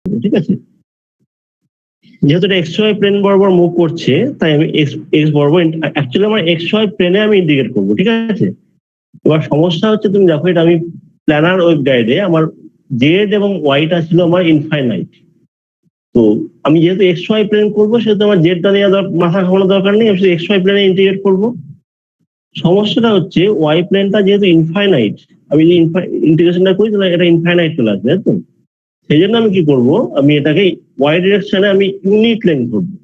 ঠিক আছে, যেহেতু এটা এক্স ওয়াই প্লেন বরাবর মুভ করছে তাই আমি এক্স বরাবর অ্যাকচুয়ালি আমার এক্স ওয়াই প্লেনে আমি ইন্টিগ্রেট করবো। ঠিক আছে, এবার সমস্যা হচ্ছে তুমি দেখো এটা আমি প্ল্যানার ওয়েভ গাইডে আমার জেড এবং ওয়াইটা ছিল আমার ইনফাইনাইট। তো আমি যেহেতু এক্স ওয়াই প্লেন করবো সেহেতু আমার জেডটা নিয়ে মাথা ঘামানোর দরকার নেই, আমি শুধু এক্স ওয়াই প্লেনে ইন্টিগ্রেট করবো। সমস্যাটা হচ্ছে ওয়াই প্লেনটা যেহেতু ইনফাইনাইট, আমি যদি ইন্টিগ্রেশনটা করি তাহলে এটা ইনফাইনাইট চলে আসবে, তাই তো? সেই জন্য আমি কি করব, আমি এটাকে ওয়াই ডিরেকশনে আমি ইউনিট লেন্থ করবো,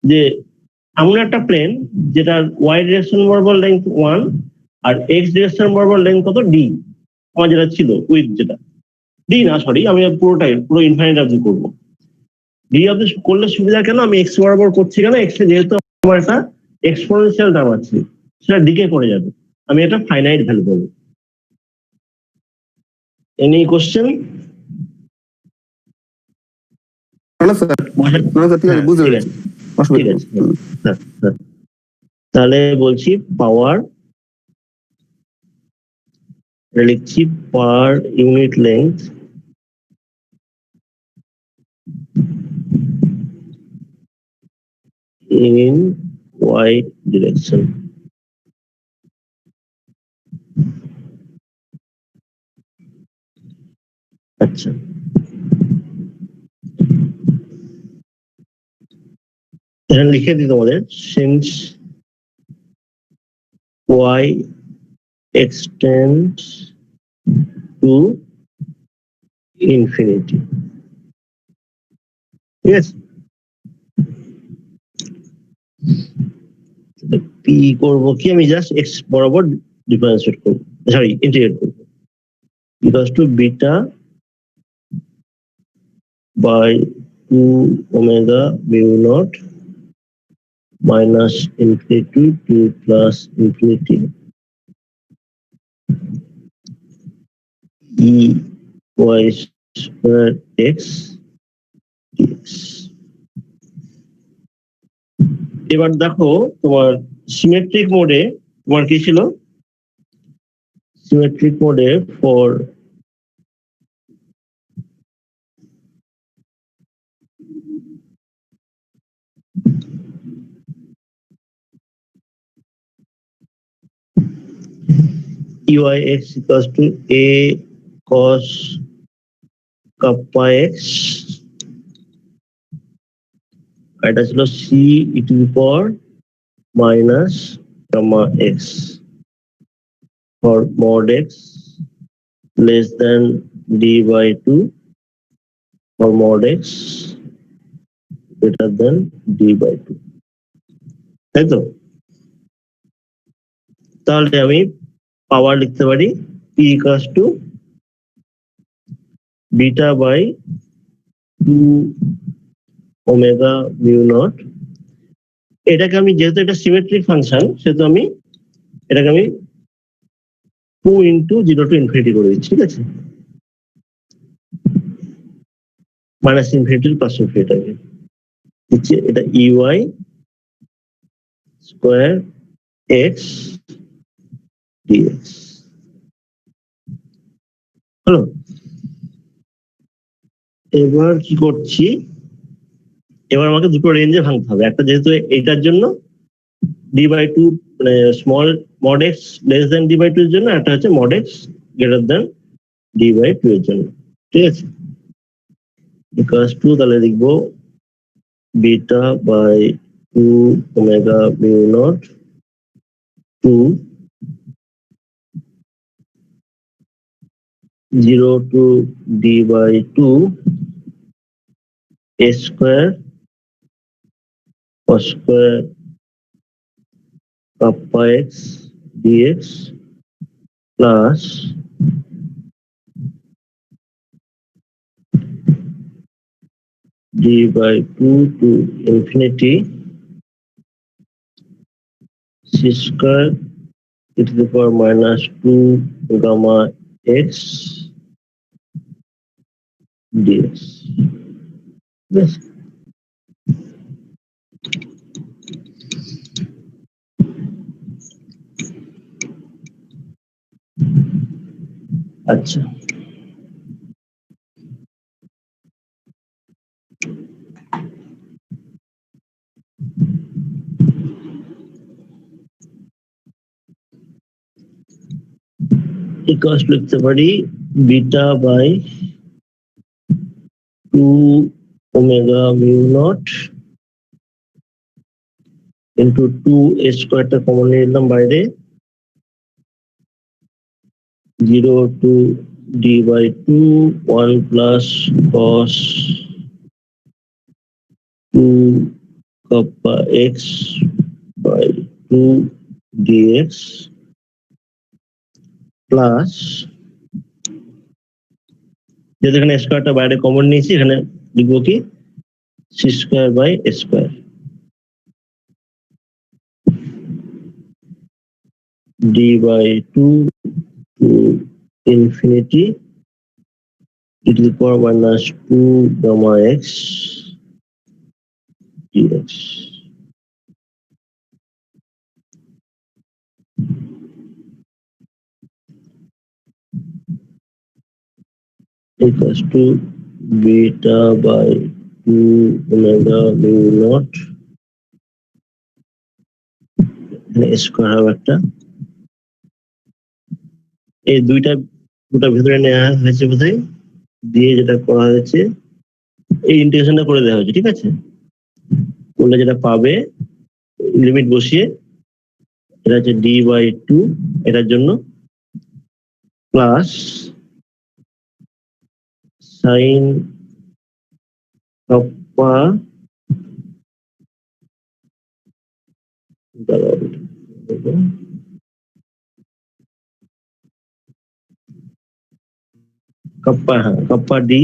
যে এমন একটা প্লেন যেটার ওয়াই ডিরেকশন বরাবর লেন্থ 1 আর এক্স ডিরেকশন বরাবর লেন্থ কত ডি, আমার যেটা ছিল উইথ যেটা ডি না সরি আমি পুরো ইনফাইনাইট অবধি করবো। ডি অবধি করলে সুবিধা কেন, আমি এক্স বরাবর করছি কেন, এক্স এ যেহেতু আমার একটা এক্সপোনেনশিয়াল টার্ম আছে সেটা ডিকে করে যাবে, আমি এটা ফাইনাইট ভ্যালু পাবো। Any question? না স্যার, ঠিক আছে, বুঝতে পেরেছি। ঠিক আছে, তাহলে বলছি পাওয়ার লিখছি per unit length in y direction. আচ্ছা, এখানে লিখে দিই তোমাদের, since y extends to infinity, ঠিক আছে, পি করবো কি, আমি জাস্ট এক্স বরাবর ডিফারেন্সিয়েট করবো, সরি ইন্টিগ্রেট করবো, equals to beta by 2 omega mu naught minus infinity to plus infinity e y square x dx। এবার দেখো তোমার সিমেট্রিক মোডে তোমার কি ছিল, সিমেট্রিক মোডে for EYX equals to A cos kappa x, এটা ছিল C e to the power minus gamma x for mod x less than d by 2 for mod x greater than d by 2, তাই তো? তাহলে আমি পাওয়ার লিখতে পারি P equals to beta by 2 omega mu not. এটাকে আমি যেহেতু এটা সিমেট্রিক ফাংশন সেহেতু আমি এটাকে আমি 2 ইন্টু 0 টু ইনফিনিটি করে দিচ্ছি, ঠিক আছে, মাইনাস ইনফিনিটি প্লাস ইনফিনিটি দিচ্ছি, এটা ইউআই স্কোয়ার এক্স ডিএক্স হলো। এবার কি করছি, এবার আমাকে দুটো রেঞ্জে ভাঙতে হবে, একটা যেহেতু এইটার জন্য ডি বাই টু মানে small mod x less than d by two এর জন্য, একটা হচ্ছে mod x greater than d by two এর জন্য, ঠিক আছে, ইকুয়ালস টু তাহলে লিখবো beta by 2 omega mu naught 2 0 to d by 2 a square cos square kappa x dx plus d by 2 to infinity c square e to the power minus 2 gamma x dx। Yes. আচ্ছা, equals লিখতে পারি beta by 2 omega mu nought into 2 A স্কোয়ারটা common নিয়ে নিলাম বাইরে 0 to d by 2 1 plus cos 2 kappa x by 2 dx plus যেহেতু এখানে স্কোয়ারটা বাইরে কমন নিয়েছি এখানে লিখবো কি c square by square d by 2 to infinity e to the power minus 2 gamma x dx equals to beta by 2 omega mu naught square হবে একটা এই দুইটা ভিতরে নেওয়া হয়েছে বোধহয় দিয়ে যেটা করা হয়েছে এই ইন্টিগ্রেশনটা করে দেওয়া হয়েছে ঠিক আছে করলে যেটা পাবে লিমিট বসিয়ে এটা হচ্ছে ডি বাই 2 এটার জন্য plus sine kappa kappa d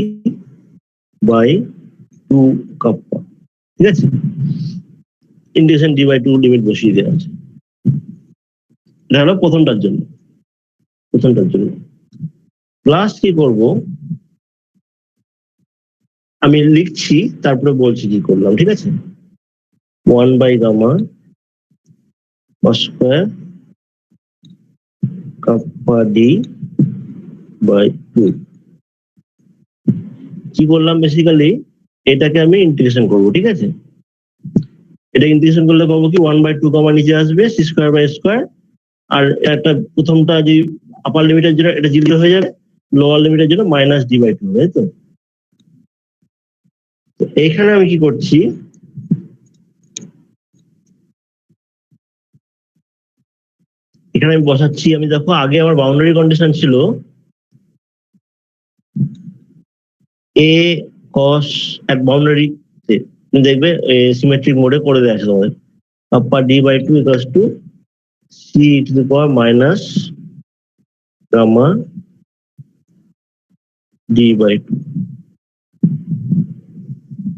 by 2 kappa ঠিক আছে ইন্টিগ্রেশন ডি বাই 2 লিমিট বসিয়ে দেওয়া আছে এটা হলো প্রথমটার জন্য প্লাস কি করব আমি লিখছি তারপরে বলছি কি করলাম ঠিক আছে 1 by gamma square kappa d by 2 কি করলাম বেসিক্যালি এটাকে আমি ইন্টিগ্রেশন করব ঠিক আছে এটা ইন্টিগ্রেশন করলে পাবো কি 1 বাই 2 গামা নিচে আসবে সি স্কয়ার বাই স্কয়ার আর একটা প্রথমটা যে আপার লিমিটের জন্য এটা 0 হয়ে যাবে লোয়ার লিমিটের জন্য মাইনাস ডি বাই 2 তাই তো এখানে আমি কি করছি এখানে আমি বসাচ্ছি আমি দেখো আগে আমার বাউন্ডারি কন্ডিশন ছিল এ কস এট বাউন্ডারি দেখবে সিমেট্রিক মোডে করে দেওয়া আছে তোমাদের upper D by 2 equals to C to the power minus gamma D by 2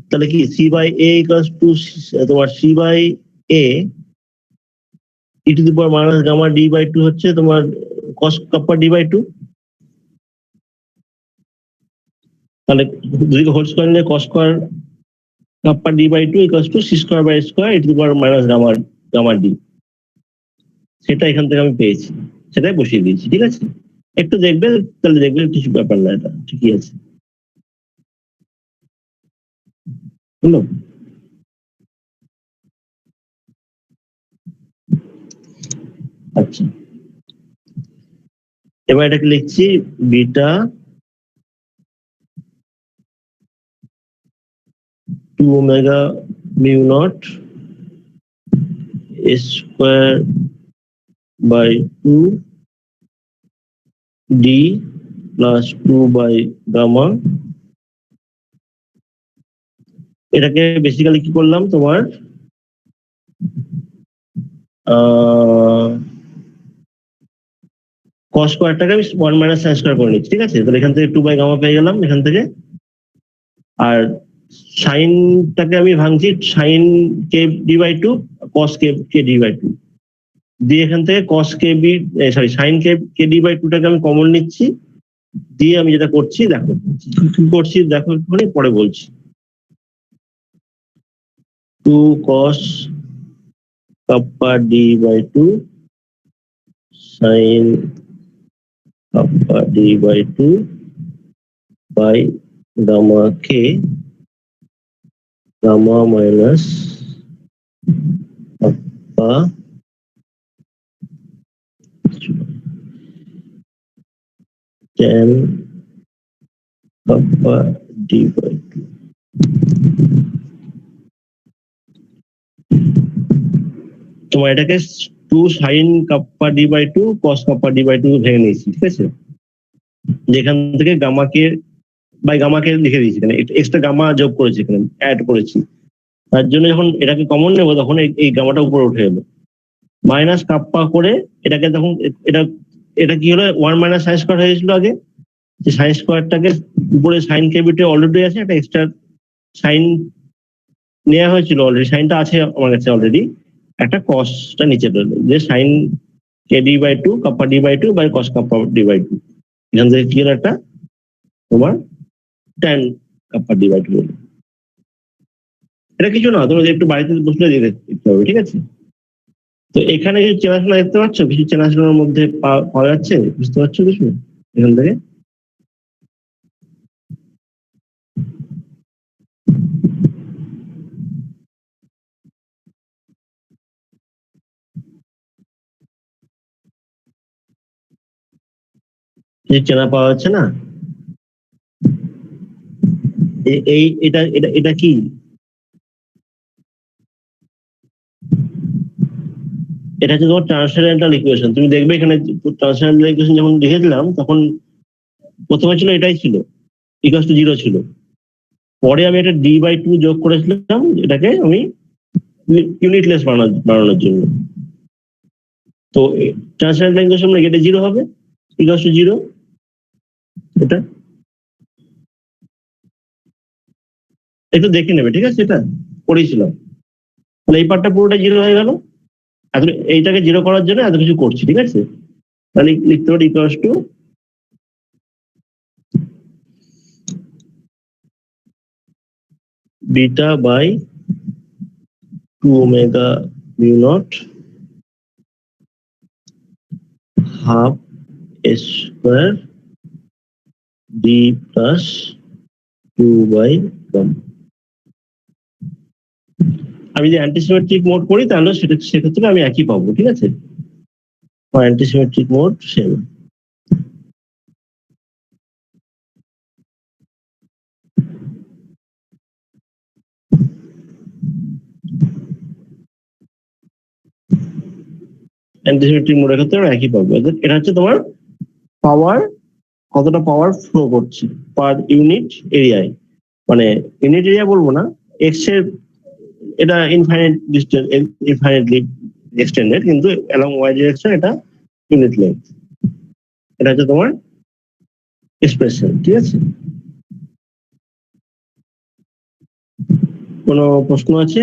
তাহলে কি C by A equals to তোমার C by A E to the power minus gamma D by 2 হচ্ছে তোমার কস কাপ্পা ডি বাই 2 তাহলে দুদিকে whole square নিলে cos square kappa d by 2 equals to c square by square e to the power minus gamma d সেটা এখান থেকে আমি পেয়েছি সেটাই বসিয়ে দিয়েছি ঠিক আছে একটু দেখবে তাহলে দেখবে কিছু ব্যাপার না এটা ঠিকই আছে হলো আচ্ছা এবার এটাকে লিখছি beta 2 omega mu naught square by 2 d plus 2 by gamma এটাকে বেসিক্যালি কি করলাম তোমার কস স্কয়ারটাকে আমি 1 মাইনাস সাইন স্কয়ার করে নিচ্ছি ঠিক আছে তাহলে এখান থেকে 2 বাই গামা পেয়ে গেলাম এখান থেকে আর সাইনটাকে আমি ভাঙছি sine K D by 2 cos K D by 2 দিয়ে এখান থেকে cos K B sorry sine K D by 2 টাকে আমি কমন নিচ্ছি দিয়ে আমি যেটা করছি দেখো কি করছি দেখো একটুখানি পরে বলছি 2 cos kappa d by 2 sin kappa d by 2 by gamma k gamma minus kappa tan kappa d/2 তোমার এটাকে 2 sin kappa d/2 cos kappa d/2 ভেঙে নিয়েছি, ঠিক আছে? যেখান থেকে গামাকে বাই গামাকে লিখে দিয়েছি, এখানে এক্সট্রা গামা যোগ করেছি, এখানে অ্যাড করেছি। তার জন্য যখন এটাকে কমন নেব তখন এই গামাটা উপরে উঠে এলো, মাইনাস কাপ্পা করে এটাকে তখন এটা এটা কি হলো 1 মাইনাস সাইন স্কোয়ার হয়ে গেছিল আগে, যে সাইন স্কোয়ারটাকে উপরে সাইন কেবিটে অলরেডি আছে, একটা এক্সট্রা সাইন নেওয়া হয়েছিল, অলরেডি সাইনটা আছে আমার কাছে অলরেডি, একটা কসটা নিচে রইলো, যে সাইন কে d/2 kappa d/2 by cos kappa d/2, এখান থেকে কি হলো একটা তোমার tan কাপ্পা d/2 হলো। এটা কিছু না, তোমাদের একটু বাড়িতে বসলে দিয়ে দেখতে হবে, ঠিক আছে? তো এখানে কিছু চেনাশোনা দেখতে পাচ্ছ, কিছু চেনাশোনার মধ্যে পাওয়া যাচ্ছে, বুঝতে পারছো কিছু এখান থেকে? কিছু চেনা পাওয়া যাচ্ছে না? এই এটা এটা এটা কি? এটা হচ্ছে তোমার ট্রান্সেন্ডেন্টাল ইকুয়েশন। তুমি দেখবে এখানে ট্রান্সেন্ডেন্টাল ইকুয়েশন যখন লিখে দিলাম তখন প্রথমে ছিল এটাই ছিল, ইকুয়াল টু 0 ছিল। পরে আমি একটা d/2 যোগ করেছিলাম, এটাকে আমি ইউনিটলেস বানানোর জন্য। তো ট্রান্সেন্ডেন্টাল ইকুয়েশন মানে এটা 0 হবে, ইকুয়াল টু 0, এটা একটু দেখে নেবে, ঠিক আছে? এটা করেছিলাম, তাহলে এই পার্টটা পুরোটা 0 হয়ে গেল। এইটাকে 0 করার জন্য এত কিছু করছি, ঠিক আছে? তাহলে লিখতে পারি equal to beta by 2 omega mu naught half s square d plus 2/1। আমি যদি অ্যান্টিসিমেট্রিক মোড করি তাহলে সেক্ষেত্রে আমি একই পাবো, ঠিক আছে? Antisymmetric mode same. অ্যান্টিসিমেট্রিক মোডের ক্ষেত্রে আমরা একই পাবো। এটা হচ্ছে তোমার পাওয়ার, কতটা পাওয়ার ফ্লো করছে পার ইউনিট এরিয়ায়, মানে ইউনিট এরিয়া বলবো না, এক্স এর এটা ইনফাইনাইট ডিস্টেন্স, ইনফাইনাইটলি এক্সটেন্ডেড, কিন্তু অ্যালং ওয়াই ডিরেকশন এটা ইউনিট লেন্থ। এটা হচ্ছে তোমার এক্সপ্রেশন, ঠিক আছে? কোনো প্রশ্ন আছে?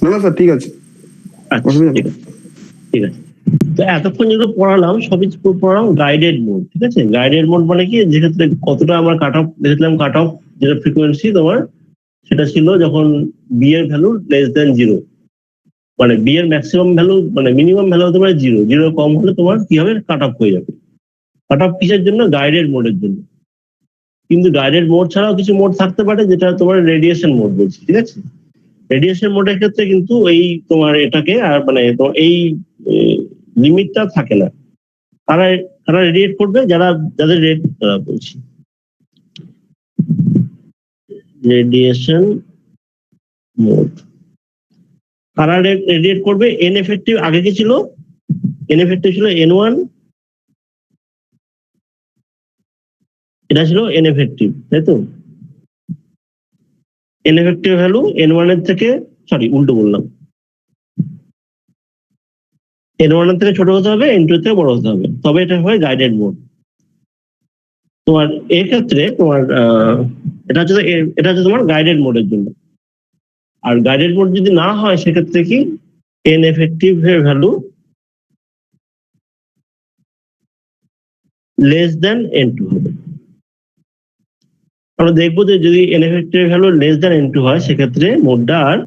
না না স্যার, ঠিক আছে। আচ্ছা, ঠিক আছে, ঠিক আছে। তো এতক্ষণ যেগুলো পড়ালাম সবই পড়ালাম গাইডেড মোড, ঠিক আছে? গাইডেড মোড মানে কি, যেক্ষেত্রে কতটা আমার কাট অফ দেখেছিলাম, কাট অফ যেটা ফ্রিকোয়েন্সি তোমার, সেটা ছিল যখন বি এর ভ্যালু লেস দেন 0, মানে বি এর ম্যাক্সিমাম ভ্যালু, মানে মিনিমাম ভ্যালু হতে পারে 0, 0 কম হলে তোমার কি হবে, কাট অফ হয়ে যাবে। কাট অফ কিসের জন্য? গাইডেড মোডের জন্য। কিন্তু গাইডেড মোড ছাড়াও কিছু মোড থাকতে পারে, যেটা তোমার রেডিয়েশন মোড বলছি, ঠিক আছে? রেডিয়েশন মোডের ক্ষেত্রে কিন্তু এই তোমার এটাকে আর মানে এই লিমিটটা থাকে না। তারা তারা রেডিয়েট করবে যাদের রেড বলছি রেডিয়েশন মোড, তারা রেডিয়েট করবে এন এফেক্টিভ। আগে কি ছিল? এন এফেক্টিভ ছিল n1, এটা ছিল এন এফেক্টিভ, তাই তো? এন এফেক্টিভ ভ্যালু n1 এর থেকে, সরি উল্টো বললাম, n1 এর থেকে ছোট হতে হবে, n2 এর থেকে বড় হতে হবে, তবে এটা হয় গাইডেড মোড। তোমার এর ক্ষেত্রে তোমার এটা হচ্ছে তোমার গাইডেড মোডের জন্য। আর গাইডেড মোড যদি না হয় সেক্ষেত্রে কি, এন এফেক্টিভ এর ভ্যালু লেস দেন n2 হবে। আমরা দেখবো যে যদি এন এফেক্টিভ এর ভ্যালু লেস দেন n2 হয় সেক্ষেত্রে মোডটা আর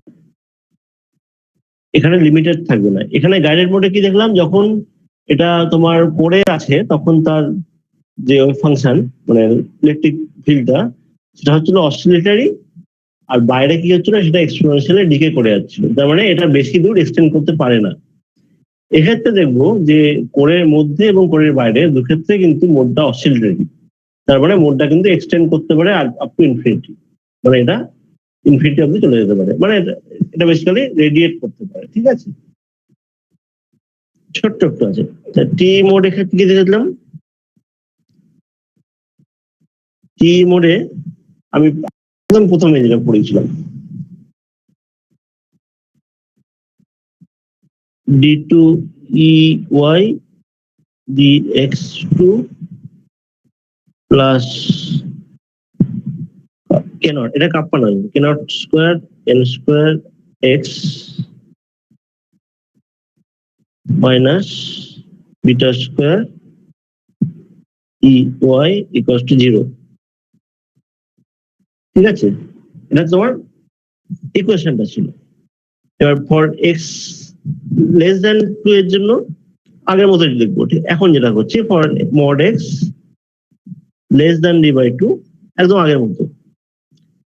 এখানে লিমিটেড থাকবে না। এখানে গাইডেড মোডে কি দেখলাম, যখন এটা তোমার পড়ে আছে তখন তার যে ফাংশন, মানে ইলেকট্রিক ফিল্ডটা, সেটা হচ্ছিল অসিলেটরি, আর বাইরে কি হচ্ছিল সেটা এক্সপোনেনশিয়ালি ডিকে করে যাচ্ছিল, তার মানে এটা বেশি দূর এক্সটেন্ড করতে পারে না। এক্ষেত্রে দেখবো যে কোরের মধ্যে এবং কোরের বাইরে দুক্ষেত্রে কিন্তু মোডটা অসিলেটরি, তার মানে মোডটা কিন্তু এক্সটেন্ড করতে পারে আপ টু ইনফিনিটি, মানে এটা ইনফিনিটি অব্দি চলে যেতে পারে, মানে এটা বেসিক্যালি রেডিয়েট করতে পারে। ঠিক আছে, ছোট্ট একটু আছে। টি মোড এক্ষেত্রে কি দেখলাম, টি মোডে আমি একদম প্রথমে যেটা পড়েছিলাম d2 ey dx2 plus k naught, এটা কাপ্পা নয়, k naught square n square x minus beta square e y equals to 0। ঠিক আছে, এটা তোমার ইকুয়েশনটা ছিল। এবার ফর এক্স লেস দ্যান 2 এর জন্য আগের মতো লিখবো। ঠিক, এখন যেটা করছি for mod x less than d by 2 একদম আগের মতো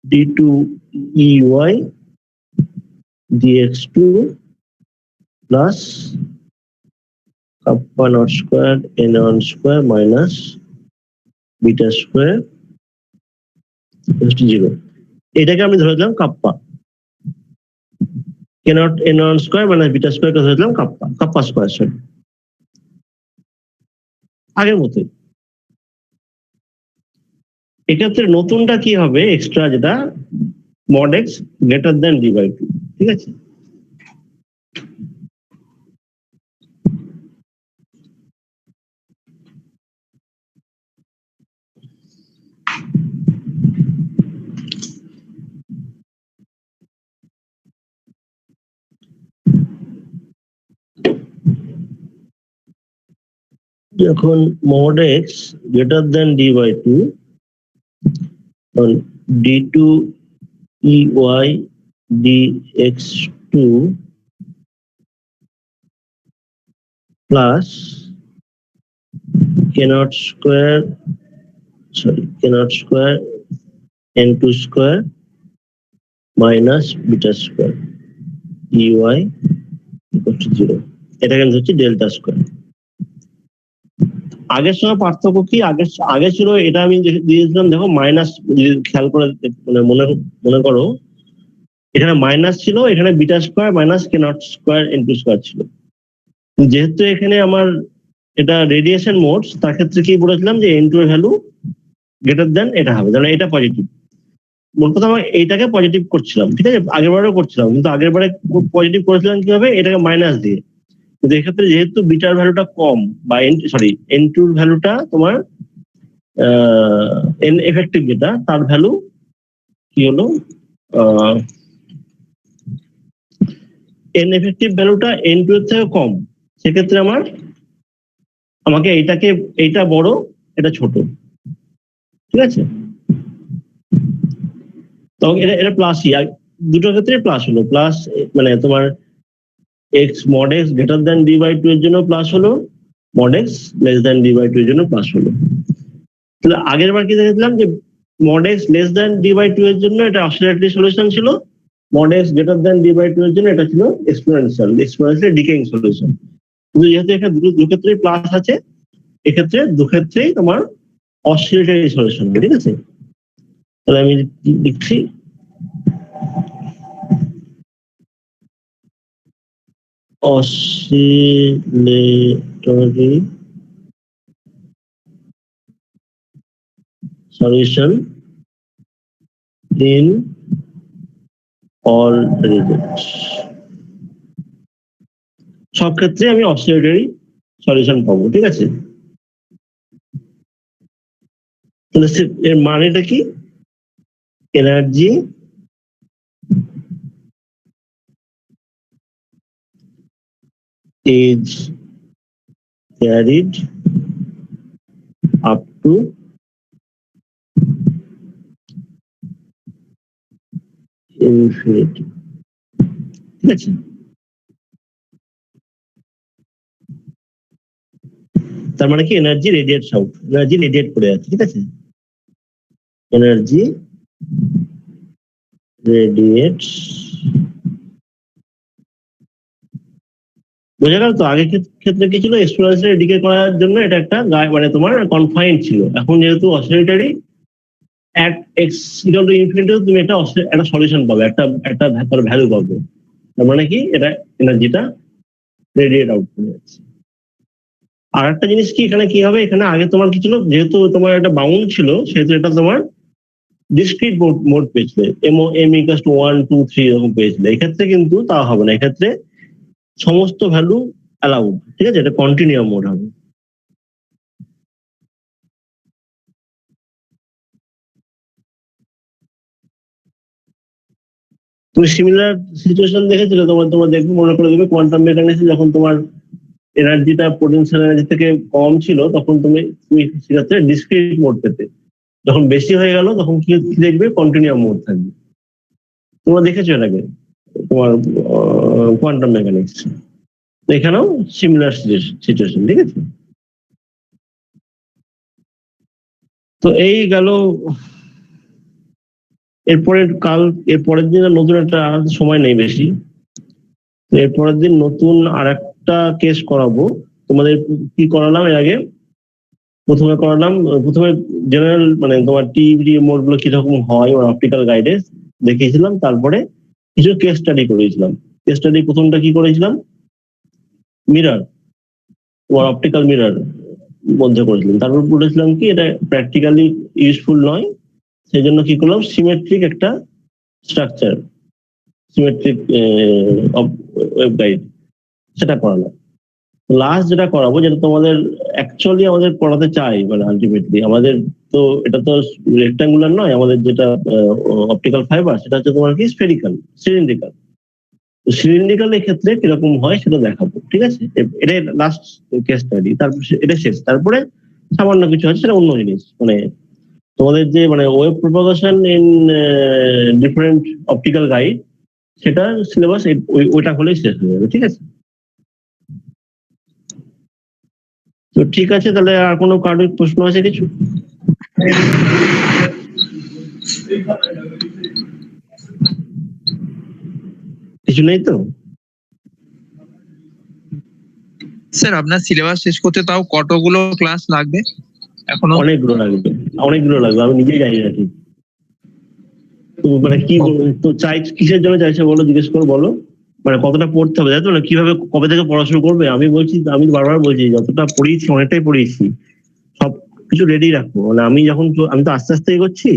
d2 ey dx2 plus kappa naught square n1 square minus beta square equals to 0। এটাকে আমি ধরে দিলাম kappa, cannot n1 square minus beta square কে ধরে দিলাম কাপ্পা, কাপ্পা স্কয়ার, সরি আগের মতোই। এক্ষেত্রে নতুনটা কি হবে, এক্সট্রা যেটা mod x greater than d by 2। ঠিক আছে, যখন mod x greater than d by 2 তখন d2 ey dx2 plus cannot square n2 square minus beta square ey equal to 0। এটা কিন্তু হচ্ছে ডেল্টা স্কোয়ার। আগের সঙ্গে পার্থক্য কি, আগে ছিল এটা আমি দিয়েছিলাম, দেখো মাইনাস, খেয়াল করে মানে মনে করো এখানে মাইনাস ছিল, এখানে beta square minus cannot square n2 square ছিল। যেহেতু এখানে আমার এটা রেডিয়েশন মোড, তার ক্ষেত্রে কি বলেছিলাম যে n2 এর ভ্যালু গ্রেটার দেন এটা হবে, তাহলে এটা পজিটিভ। মোট কথা আমি এইটাকে পজিটিভ করছিলাম, ঠিক আছে, আগের বারেও করছিলাম, কিন্তু আগের বারে পজিটিভ করেছিলাম কিভাবে, এটাকে মাইনাস দিয়ে। কিন্তু এক্ষেত্রে যেহেতু বিটার ভ্যালুটা কম, বা n2 এর ভ্যালুটা তোমার n এফেক্টিভ যেটা, তার ভ্যালু কি হলো, n এফেক্টিভ ভ্যালুটা n2 এর থেকে কম, সেক্ষেত্রে আমাকে এইটা বড় এটা ছোট। ঠিক আছে, তখন এটা প্লাসই, দুটোর ক্ষেত্রে প্লাস হলো, প্লাস মানে তোমার x mod x greater than d by 2 এর জন্য প্লাস হলো, mod x less than d by 2 এর জন্য প্লাস হলো। তাহলে আগের বার কি দেখলাম যে mod x less than d by 2 এর জন্য এটা অসিলেটরি সলিউশন ছিল, mod x greater than d by 2 এর জন্য এটা ছিল এক্সপোনেনশিয়াল ডিকেইং সলিউশন। কিন্তু যেহেতু এখানে দু ক্ষেত্রেই প্লাস আছে, এক্ষেত্রে দু ক্ষেত্রেই তোমার অসিলেটরি সলিউশন। ঠিক আছে, তাহলে আমি লিখছি oscillatory solution in all regions। সব ক্ষেত্রে আমি অসিলেটরি সলিউশন পাবো। ঠিক আছে, তাহলে এর মানেটা কি, energy is carried up to infinity। ঠিক আছে, তার মানে কি এনার্জি রেডিয়েট করে যাচ্ছে। ঠিক আছে, এনার্জি রেডিয়েট, বোঝা গেল তো? আগের ক্ষেত্রে কি ছিল, এক্সপ্লোরেশন এডিকেট করার জন্য এটা একটা মানে তোমার কনফাইন্ড ছিল। এখন যেহেতু oscillatory at x equal to infinity তুমি একটা সলিউশন পাবে, একটা ভ্যালু পাবে। তার মানে কি, এটা এনার্জিটা রেডিয়েট আউট করে যাচ্ছে। আর একটা জিনিস কি, এখানে কি হবে, এখানে আগে তোমার কি ছিল, যেহেতু তোমার একটা বাউন্ড ছিল, সেহেতু এটা তোমার ডিসক্রিট মোড পেয়েছিল, এম ইকুয়ালস টু 1 2 3 এরকম পেয়েছিল। এক্ষেত্রে কিন্তু তা হবে না, এক্ষেত্রে সমস্ত ভ্যালু অ্যালাউড, ঠিক আছে? এটা কন্টিনিউয়াম মোড হবে। তুমি সিমিলার সিচুয়েশন দেখেছিলে, তোমার দেখবে, মনে করে দেবে কোয়ান্টাম মেকানিক্সে যখন তোমার এনার্জিটা পোটেনশিয়াল এনার্জি থেকে কম ছিল, তখন তুমি তুমি সেটাতে ডিসক্রিট মোড পেতে। যখন বেশি হয়ে গেল তখন কি দেখবে, কন্টিনিউয়াম মোড থাকবে। তোমরা দেখেছো এটাকে তোমার কোয়ান্টাম মেকানিক্স, এখানেও সিমিলার সিচুয়েশন, ঠিক আছে? তো এই গেল। এরপরের দিন নতুন একটা, সময় নেই বেশি, এরপরের দিন নতুন আর একটা কেস করাবো তোমাদের। কি করালাম এর আগে, প্রথমে জেনারেল মানে তোমার টিভি মোড গুলো কিরকম হয়, ওর অপটিক্যাল গাইডেন্স দেখিয়েছিলাম। তারপরে কিছু কেস স্টাডি করেছিলাম। কেস স্টাডি প্রথমটা কি করেছিলাম, মিরর, তোমার অপটিক্যাল মিরর মধ্যে করেছিলাম। তারপর বলেছিলাম কি এটা প্র্যাকটিক্যালি ইউজফুল নয়, সেই জন্য কি করলাম, সিমেট্রিক একটা স্ট্রাকচার, সিমেট্রিক ওয়েব গাইড, সেটা করালাম। লাস্ট যেটা করাবো, যেটা তোমাদের অ্যাকচুয়ালি আমাদের পড়াতে চাই, মানে আলটিমেটলি আমাদের, তো এটা তো রেক্টাঙ্গুলার নয়, আমাদের যেটা অপটিক্যাল ফাইবার, সেটা হচ্ছে তোমার কি স্ফেরিক্যাল, সিলিন্ড্রিক্যাল। সিলিন্ড্রিক্যাল এর ক্ষেত্রে কিরকম হয় সেটা দেখাবো, ঠিক আছে? এটা লাস্ট কেস স্টাডি, তারপর এটা শেষ। তারপরে সামান্য কিছু আছে, সেটা অন্য জিনিস, মানে তোমাদের যে মানে web propagation in different optical guide, সেটা সিলেবাস ওইটা হলেই শেষ হয়ে যাবে, ঠিক আছে? তো ঠিক আছে, তাহলে আর কোনো কারোর প্রশ্ন আছে কিছু? কিছু নেই তো? স্যার আপনার সিলেবাস শেষ করতে তাও কতগুলো ক্লাস লাগবে এখনো? অনেকগুলো লাগবে, অনেকগুলো লাগবে, আমি নিজেই জানি না ঠিক। তো মানে কি তো চাই, কিসের জন্য চাইছে বলো, জিজ্ঞেস করো, বলো। মানে কতটা পড়তে হবে, জানো না? কিভাবে কবে থেকে পড়া শুরু করবে? আমি বলছি, আমি বারবার বলছি, যতটা পড়িয়েছি অনেকটাই পড়িয়েছি, সব কিছু রেডি রাখো। মানে আমি তো আস্তে আস্তে এগোচ্ছি,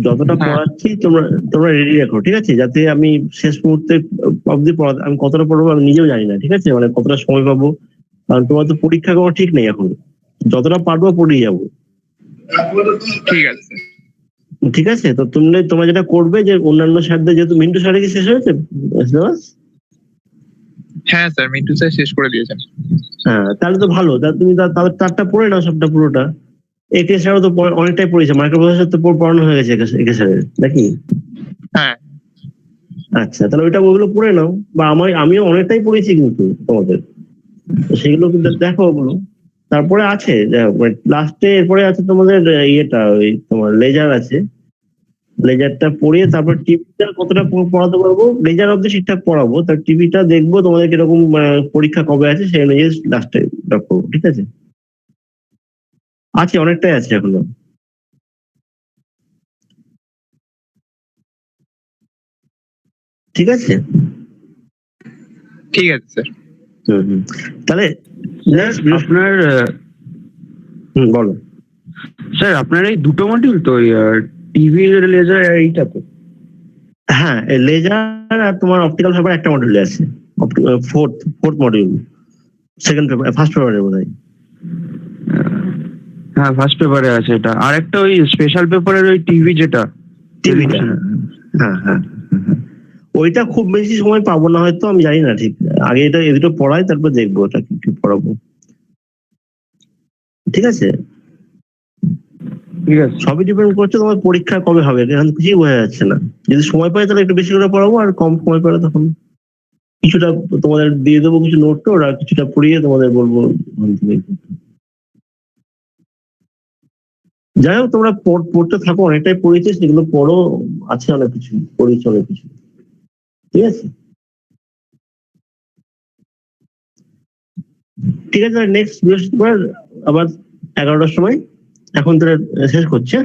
যতটা পড়াচ্ছি তোমরা তোমরা রেডি রাখো, ঠিক আছে? যাতে আমি শেষ মুহূর্তে অব্দি আমি কতটা পড়বো আমি নিজেও জানি না, ঠিক আছে? মানে কতটা সময় পাবো, কারণ তোমার তো পরীক্ষা কোনো ঠিক নেই এখন। যতটা পারবো পড়িয়ে যাবো, ঠিক আছে। ঠিক আছে? তো তোমরা যেটা করবে, যে অন্যান্য স্যারদের, যেহেতু মিন্টু স্যারের কি শেষ হয়েছে সিলেবাস? হ্যাঁ স্যার, মিন্টু স্যার শেষ করে দিয়েছেন। হ্যাঁ, তাহলে তো ভালো। তুমি তারটা পড়ে নাও, সবটা পুরোটা। একে স্যারও তো অনেকটাই পড়েছে, মাইক্রো প্রসেসর তো পড়ানো হয়ে গেছে একে স্যারের, নাকি? হ্যাঁ আচ্ছা, তাহলে ওগুলো পড়ে নাও। বা আমিও অনেকটাই পড়েছি কিন্তু তোমাদের, সেগুলো কিন্তু দেখো ওগুলো। তারপরে আছে লাস্টে, এরপরে আছে তোমাদের ইয়েটা, ওই তোমার লেজার আছে। লেজারটা পড়িয়ে তারপর টিভিটা কতটা পড়াতে পারবো, লেজার অব্দি ঠিকঠাক পড়াবো, তার টিভিটা দেখবো তোমাদের কিরকম পরীক্ষা কবে আছে, সেই অনুযায়ী লাস্টে করবো, ঠিক আছে? আছে, অনেকটাই আছে এখনো, ঠিক আছে? ঠিক আছে স্যার। তাহলে আপনার বলো। স্যার আপনার এই দুটো মডিউল তো, টিভি লেজার এইটা তো? হ্যাঁ, লেজার আর তোমার অপটিক্যাল ফাইবার একটা মডিউলে আছে, fourth module, second paper, first পেপারে বোধহয়। হ্যাঁ, ফার্স্ট পেপারে আছে এটা। আর একটা ওই স্পেশাল পেপারের ওই টিভি যেটা, টিভিটা, হ্যাঁ হ্যাঁ, ওইটা খুব বেশি সময় পাবো না হয়তো, আমি জানি না ঠিক। আগে এটা এই দুটো পড়াই, তারপর দেখবো ওটা কি পড়াবো, ঠিক আছে? ঠিক আছে। সবই ডিপেন্ড করছে তোমার পরীক্ষা কবে হবে, এখন কিছুই বোঝা যাচ্ছে না। যদি সময় পাই তাহলে একটু বেশি করে পড়াবো, আর কম সময় পেলে তখন কিছুটা তোমাদের দিয়ে দেবো, কিছু নোট, ওরা কিছুটা পড়িয়ে তোমাদের বলবো যাই হোক তোমরা পড়তে থাকো, অনেকটাই পড়েছে, সেগুলো পড়ো, আছে অনেক কিছু পড়েছে, অনেক কিছু, ঠিক আছে? ঠিক আছে, নেক্সট বৃহস্পতিবার আবার 11টার সময়, এখন তাহলে শেষ করছে।